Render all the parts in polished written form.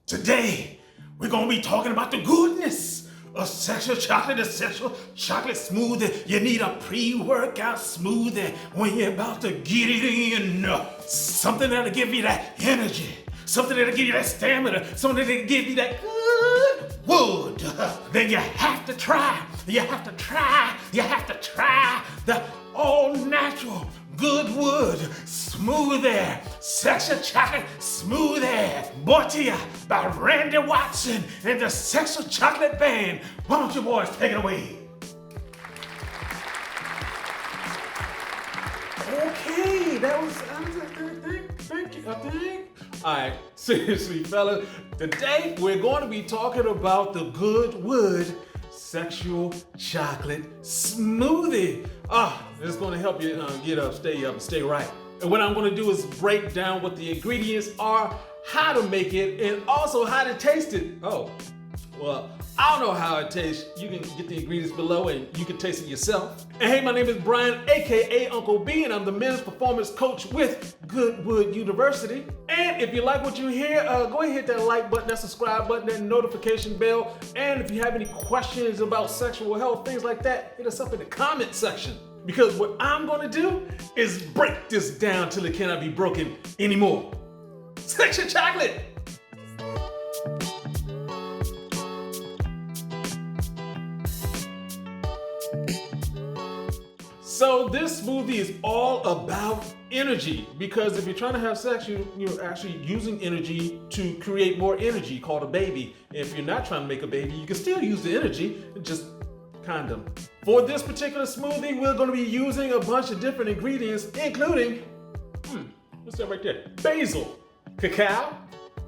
Today, we're gonna be talking about the goodness of sexual chocolate, essential chocolate smoothie. You need a pre-workout smoothie when you're about to get it in. Something that'll give you that energy, something that'll give you that stamina, something that'll give you that good wood. Then you have to try the all-natural GoodWood smoothie, sexual chocolate smoothie, brought to you by Randy Watson and the Sexual Chocolate Band. Why don't you boys take it away? Okay, that was thank you, I think. All right, seriously, fellas, today we're going to be talking about the GoodWood sexual chocolate smoothie. This is going to help you get up, and stay right. And what I'm going to do is break down what the ingredients are, how to make it, and also how to taste it. Oh, well, I don't know how it tastes. You can get the ingredients below and you can taste it yourself. And hey, my name is Brian, aka Uncle B, and I'm the men's performance coach with GoodWood University. And if you like what you hear, go ahead and hit that like button, that subscribe button, that notification bell. And if you have any questions about sexual health, things like that, hit us up in the comment section. Because what I'm gonna do is break this down till it cannot be broken anymore. Sexual chocolate! So this smoothie is all about energy, because if you're trying to have sex, you're actually using energy to create more energy, called a baby. If you're not trying to make a baby, you can still use the energy, just condom. For this particular smoothie, we're going to be using a bunch of different ingredients, including, what's that right there? Basil, cacao,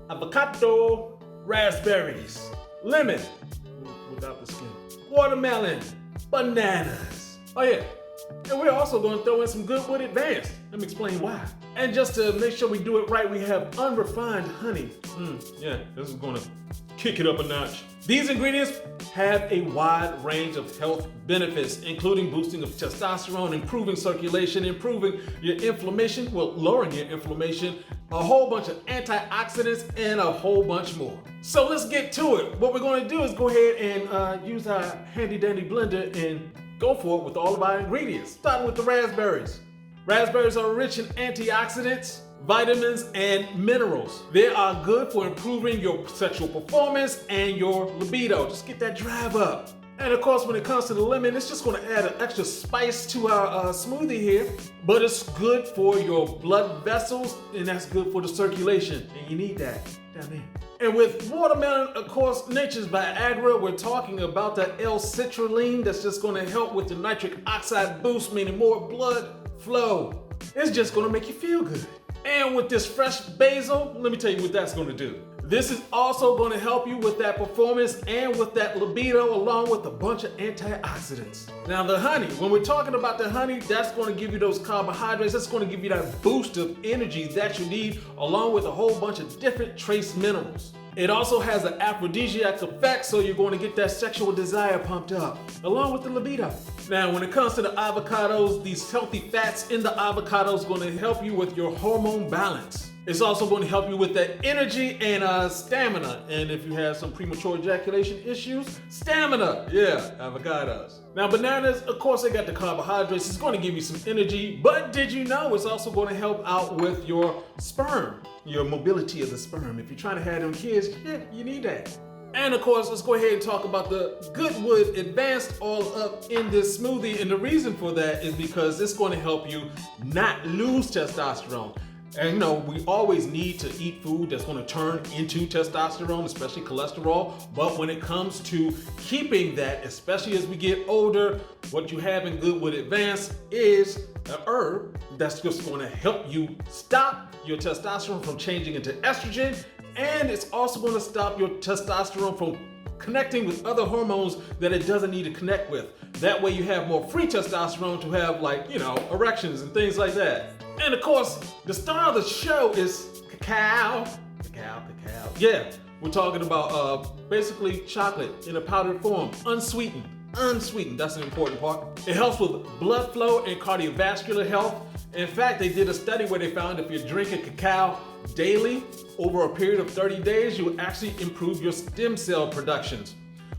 avocado, raspberries, lemon, without the skin, watermelon, bananas. Oh yeah. And we're also going to throw in some GoodWood Advanced. Let me explain why. And just to make sure we do it right, we have unrefined honey. Yeah, this is going to kick it up a notch. These ingredients have a wide range of health benefits, including boosting of testosterone, improving circulation, improving your inflammation, lowering your inflammation, a whole bunch of antioxidants, and a whole bunch more. So let's get to it. What we're going to do is go ahead and use our handy dandy blender and go for it with all of our ingredients, starting with the raspberries. Raspberries are rich in antioxidants, vitamins, and minerals. They are good for improving your sexual performance and your libido. Just get that drive up. And of course, when it comes to the lemon, it's just gonna add an extra spice to our smoothie here, but it's good for your blood vessels, and that's good for the circulation, and you need that down there. And with watermelon, of course, nature's Viagra, we're talking about that L-citrulline that's just gonna help with the nitric oxide boost, meaning more blood flow. It's just gonna make you feel good. And with this fresh basil, let me tell you what that's gonna do. This is also gonna help you with that performance and with that libido, along with a bunch of antioxidants. Now the honey, when we're talking about the honey, that's gonna give you those carbohydrates, that's gonna give you that boost of energy that you need, along with a whole bunch of different trace minerals. It also has an aphrodisiac effect, so you're going to get that sexual desire pumped up, along with the libido. Now, when it comes to the avocados, these healthy fats in the avocados are going to help you with your hormone balance. It's also going to help you with that energy and stamina. And if you have some premature ejaculation issues, stamina, yeah, avocados. Now bananas, of course, they got the carbohydrates. It's going to give you some energy, but did you know it's also going to help out with your sperm, your mobility of the sperm. If you're trying to have them kids, yeah, you need that. And of course, let's go ahead and talk about the GoodWood Advanced all up in this smoothie. And the reason for that is because it's going to help you not lose testosterone. And you know, we always need to eat food that's going to turn into testosterone, especially cholesterol. But when it comes to keeping that, especially as we get older, what you have in GoodWood Advanced is an herb that's just going to help you stop your testosterone from changing into estrogen. And it's also going to stop your testosterone from connecting with other hormones that it doesn't need to connect with. That way you have more free testosterone to have, like, you know, erections and things like that. And of course, the star of the show is cacao. Cacao. Yeah, we're talking about basically chocolate in a powdered form, unsweetened. That's an important part. It helps with blood flow and cardiovascular health. In fact, they did a study where they found if you're drinking cacao daily over a period of 30 days, you will actually improve your stem cell productions.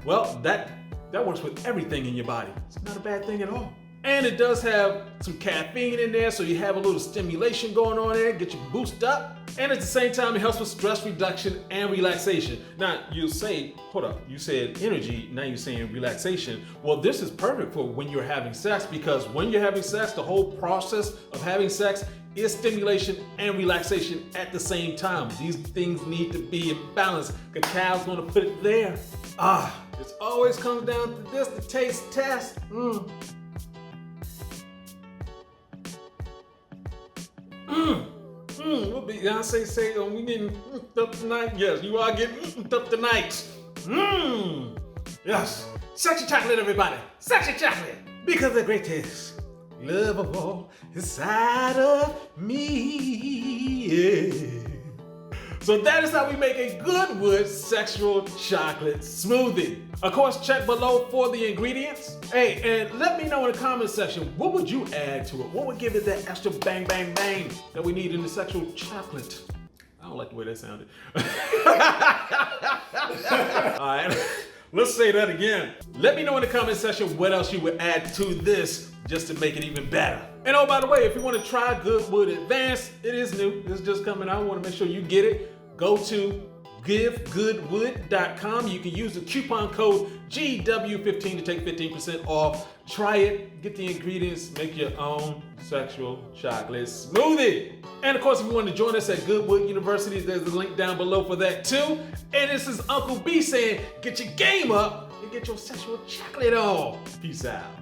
Well, that works with everything in your body. It's not a bad thing at all. And it does have some caffeine in there, so you have a little stimulation going on there, get you boosted up. And at the same time, it helps with stress reduction and relaxation. Now, you'll say, hold up, you said energy, now you're saying relaxation. Well, this is perfect for when you're having sex, because when you're having sex, the whole process of having sex is stimulation and relaxation at the same time. These things need to be in balance. Cacao's gonna put it there. It always comes down to this, the taste test. What Beyonce say? We getting up tonight? Yes, you are getting up tonight. Yes. Sexy chocolate, everybody. Sexy chocolate. Because of great taste. Love of all inside of me. Yeah. So that is how we make a GoodWood sexual chocolate smoothie. Of course, check below for the ingredients. Hey, and let me know in the comment section, what would you add to it? What would give it that extra bang, bang, bang that we need in the sexual chocolate? I don't like the way that sounded. All right, let's say that again. Let me know in the comment section what else you would add to this just to make it even better. And oh, by the way, if you want to try GoodWood Advanced, it is new. It's just coming out. I want to make sure you get it. Go to givegoodwood.com. You can use the coupon code GW15 to take 15% off. Try it, get the ingredients, make your own sexual chocolate smoothie. And of course, if you want to join us at GoodWood University, there's a link down below for that too. And this is Uncle B saying, get your game up and get your sexual chocolate on. Peace out.